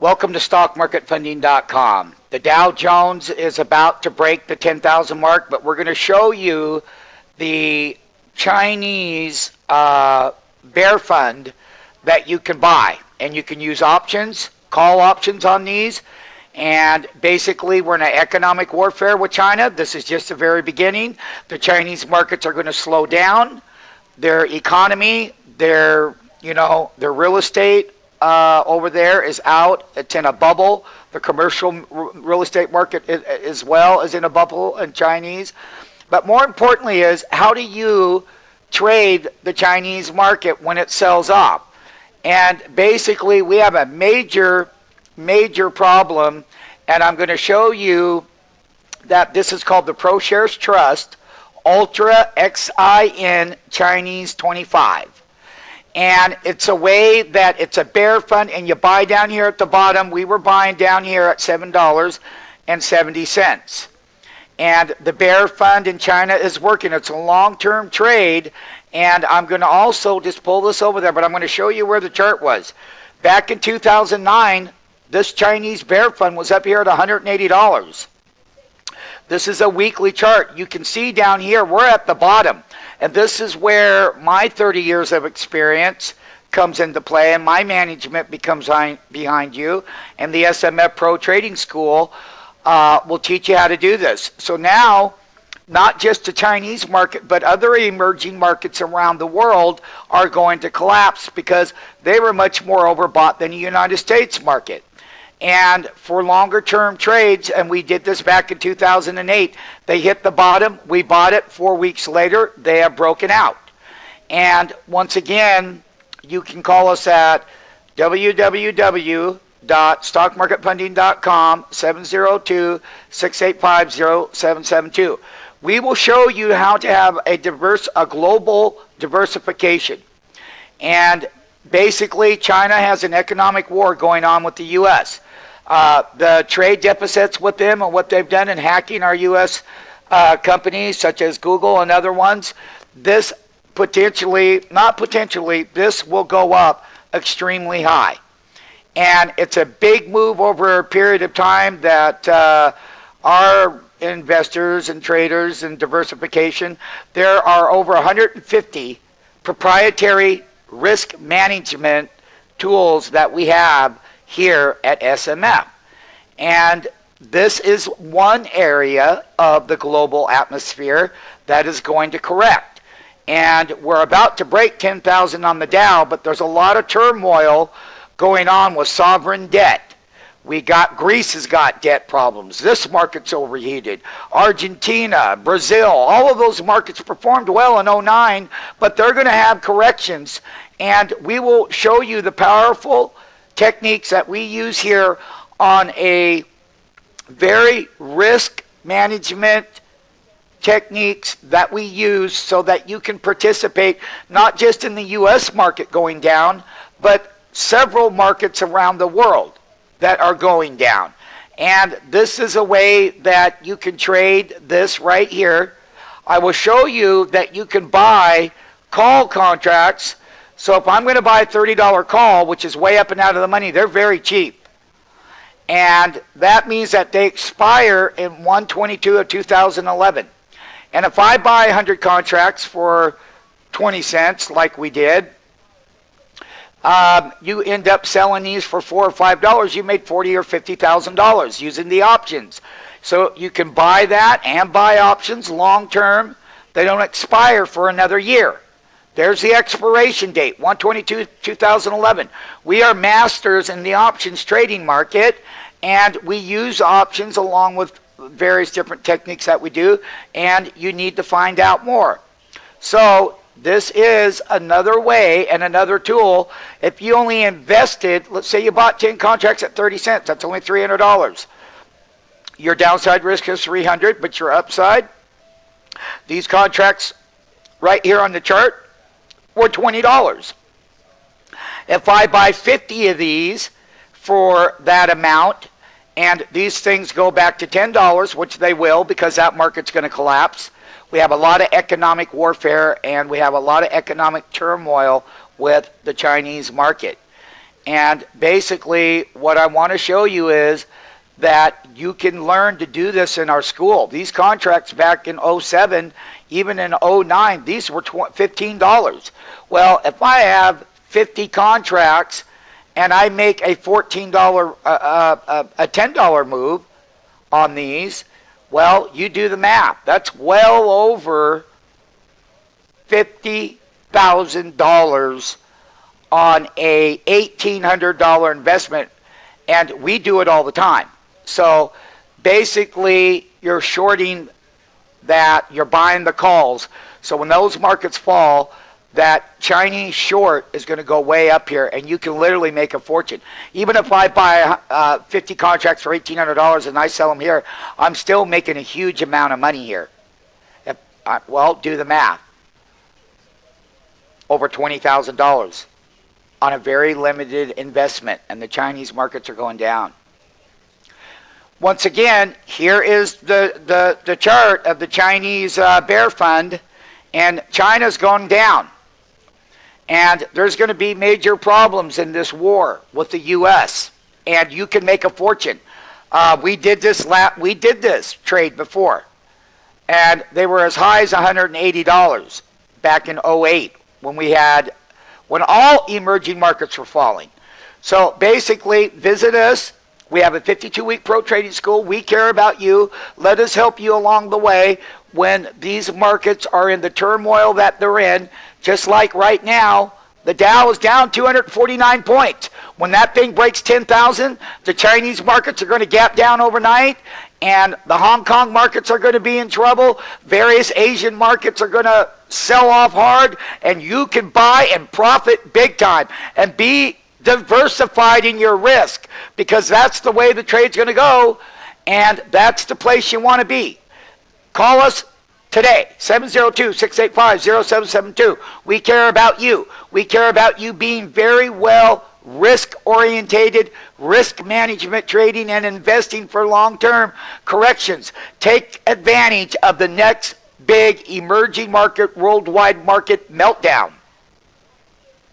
Welcome to StockMarketFunding.com. The Dow Jones is about to break the 10,000 mark, but we're going to show you the Chinese bear fund that you can buy. And you can use options, call options on these. And basically, we're in an economic warfare with China. This is just the very beginning. The Chinese markets are going to slow down. Their economy, their real estate over there is out. It's in a bubble. The commercial real estate market as well is in a bubble in Chinese. But more importantly is, how do you trade the Chinese market when it sells off? And basically, we have a major problem. And I'm going to show you that this is called the ProShares Trust Ultra XIN Chinese 25. And it's a way that it's a bear fund, and you buy down here at the bottom. We were buying down here at $7.70. And the bear fund in China is working. It's a long-term trade. And I'm going to also just pull this over there, but I'm going to show you where the chart was. Back in 2009, this Chinese bear fund was up here at $180. This is a weekly chart. You can see down here, we're at the bottom. And this is where my 30 years of experience comes into play, and my management becomes behind you. And the SMF Pro Trading School will teach you how to do this. So now, not just the Chinese market, but other emerging markets around the world are going to collapse because they were much more overbought than the United States market. And for longer term trades, and we did this back in 2008, they hit the bottom, we bought it, 4 weeks later, they have broken out. And once again, you can call us at www.stockmarketfunding.com 702-685-0772. We will show you how to have a global diversification. And basically, China has an economic war going on with the U.S. The trade deficits with them and what they've done in hacking our U.S. Companies such as Google and other ones, this this will go up extremely high. And it's a big move over a period of time that our investors and traders and diversification, there are over 150 proprietary risk management tools that we have here at SMF. And this is one area of the global atmosphere that is going to correct. And we're about to break 10,000 on the Dow, but there's a lot of turmoil going on with sovereign debt. Greece has got debt problems. This market's overheated. Argentina, Brazil, all of those markets performed well in 2009, but they're going to have corrections. And we will show you the powerful techniques that we use here on a very risk management techniques that we use so that you can participate not just in the U.S. market going down, but several markets around the world that are going down. And this is a way that you can trade this right here. I will show you that you can buy call contracts. So if I'm going to buy a $30 call, which is way up and out of the money, they're very cheap. And that means that they expire in 1/22 of 2011. And if I buy 100 contracts for 20 cents, like we did, you end up selling these for $4 or $5. You made $40,000 or $50,000 using the options. So you can buy that and buy options long term. They don't expire for another year. There's the expiration date, 1/22/2011. We are masters in the options trading market, and we use options along with various different techniques that we do, and you need to find out more. So this is another way and another tool. If you only invested, let's say you bought 10 contracts at 30 cents, that's only $300. Your downside risk is 300, but your upside, these contracts right here on the chart, were $20. If I buy 50 of these for that amount, and these things go back to $10, which they will because that market's going to collapse, we have a lot of economic warfare and we have a lot of economic turmoil with the Chinese market. And basically, what I want to show you is that you can learn to do this in our school. These contracts back in '07, even in '09, these were $15. Well, if I have 50 contracts and I make a $14, a $10 move on these, well, you do the math. That's well over $50,000 on a $1,800 investment, and we do it all the time. So basically, you're shorting that, you're buying the calls. So when those markets fall, that Chinese short is going to go way up here, and you can literally make a fortune. Even if I buy 50 contracts for $1,800 and I sell them here, I'm still making a huge amount of money here. Well, do the math. Over $20,000 on a very limited investment, and the Chinese markets are going down. Once again, here is the chart of the Chinese bear fund, and China's going down. And there's going to be major problems in this war with the U.S., and you can make a fortune. We did this trade before, and they were as high as $180 back in '08 when all emerging markets were falling. So basically, visit us. We have a 52-week pro trading school. We care about you. Let us help you along the way when these markets are in the turmoil that they're in. Just like right now, the Dow is down 249 points. When that thing breaks 10,000, the Chinese markets are going to gap down overnight, and the Hong Kong markets are going to be in trouble. Various Asian markets are going to sell off hard, and you can buy and profit big time and be diversified in your risk, because that's the way the trade's going to go, and that's the place you want to be. Call us today, 702-685-0772. We care about you. We care about you being very well risk-orientated, risk management trading and investing for long-term corrections. Take advantage of the next big emerging market, worldwide market meltdown.